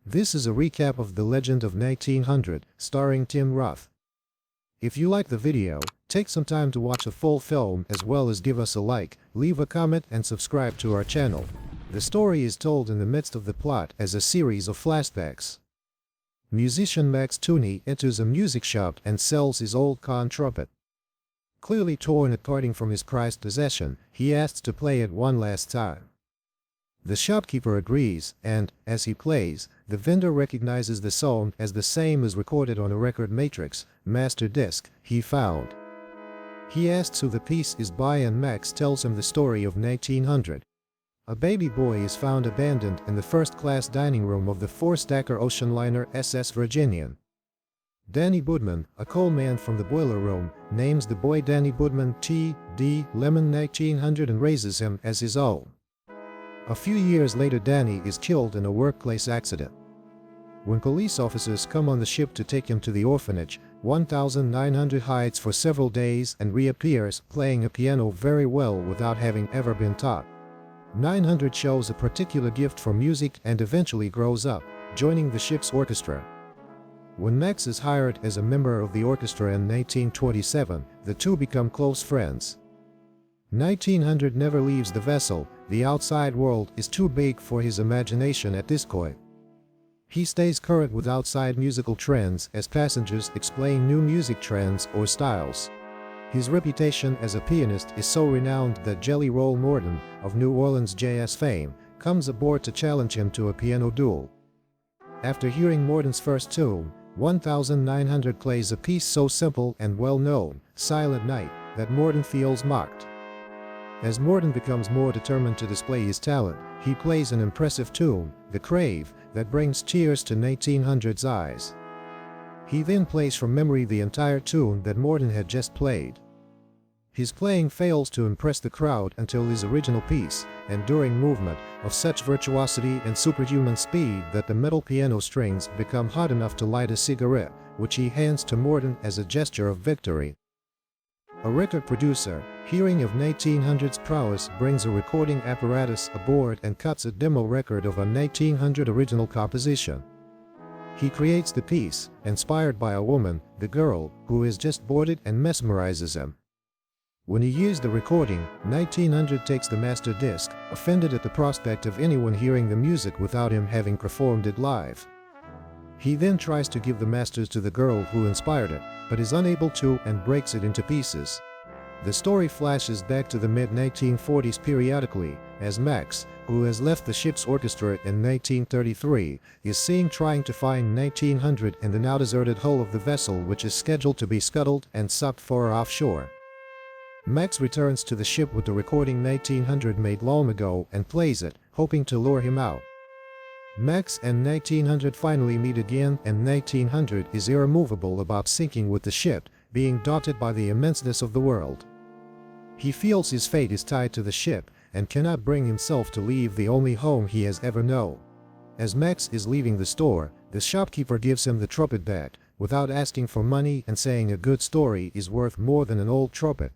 This is a recap of The Legend of 1900, starring Tim Roth. If you like the video, take some time to watch the full film as well as give us a like, leave a comment and subscribe to our channel. The story is told in the midst of the plot as a series of flashbacks. Musician Max Tooney enters a music shop and sells his old Kahn trumpet. Clearly torn at parting from his prized possession, he asks to play it one last time. The shopkeeper agrees, and, as he plays, the vendor recognizes the song as the same as recorded on a record matrix, master disc, he found. He asks who the piece is by and Max tells him the story of 1900. A baby boy is found abandoned in the first-class dining room of the four-stacker ocean liner SS Virginian. Danny Budman, a coalman from the boiler room, names the boy Danny Budman T.D. Lemon 1900 and raises him as his own. A few years later, Danny is killed in a workplace accident. When police officers come on the ship to take him to the orphanage, 1900 hides for several days and reappears, playing a piano very well without having ever been taught. 900 shows a particular gift for music and eventually grows up, joining the ship's orchestra. When Max is hired as a member of the orchestra in 1927, the two become close friends. 1900 never leaves the vessel. The outside world is too big for his imagination at this point. He stays current with outside musical trends as passengers explain new music trends or styles. His reputation as a pianist is so renowned that Jelly Roll Morton, of New Orleans jazz fame, comes aboard to challenge him to a piano duel. After hearing Morton's first tune, 1900 plays a piece so simple and well-known, Silent Night, that Morton feels mocked. As Morton becomes more determined to display his talent, he plays an impressive tune, The Crave, that brings tears to 1900's eyes. He then plays from memory the entire tune that Morton had just played. His playing fails to impress the crowd until his original piece, enduring movement, of such virtuosity and superhuman speed that the metal piano strings become hot enough to light a cigarette, which he hands to Morton as a gesture of victory. A record producer, hearing of 1900's prowess, brings a recording apparatus aboard and cuts a demo record of a 1900 original composition. He creates the piece, inspired by a woman, the girl, who is just boarded, and mesmerizes him. When he hears the recording, 1900 takes the master disc, offended at the prospect of anyone hearing the music without him having performed it live. He then tries to give the masters to the girl who inspired it, but is unable to and breaks it into pieces. The story flashes back to the mid-1940s periodically, as Max, who has left the ship's orchestra in 1933, is seen trying to find 1900 in the now deserted hull of the vessel, which is scheduled to be scuttled and sucked far offshore. Max returns to the ship with the recording 1900 made long ago and plays it, hoping to lure him out. Max and 1900 finally meet again, and 1900 is irremovable about sinking with the ship, being daunted by the immenseness of the world. He feels his fate is tied to the ship and cannot bring himself to leave the only home he has ever known. As Max is leaving the store, the shopkeeper gives him the trumpet back, without asking for money and saying a good story is worth more than an old trumpet.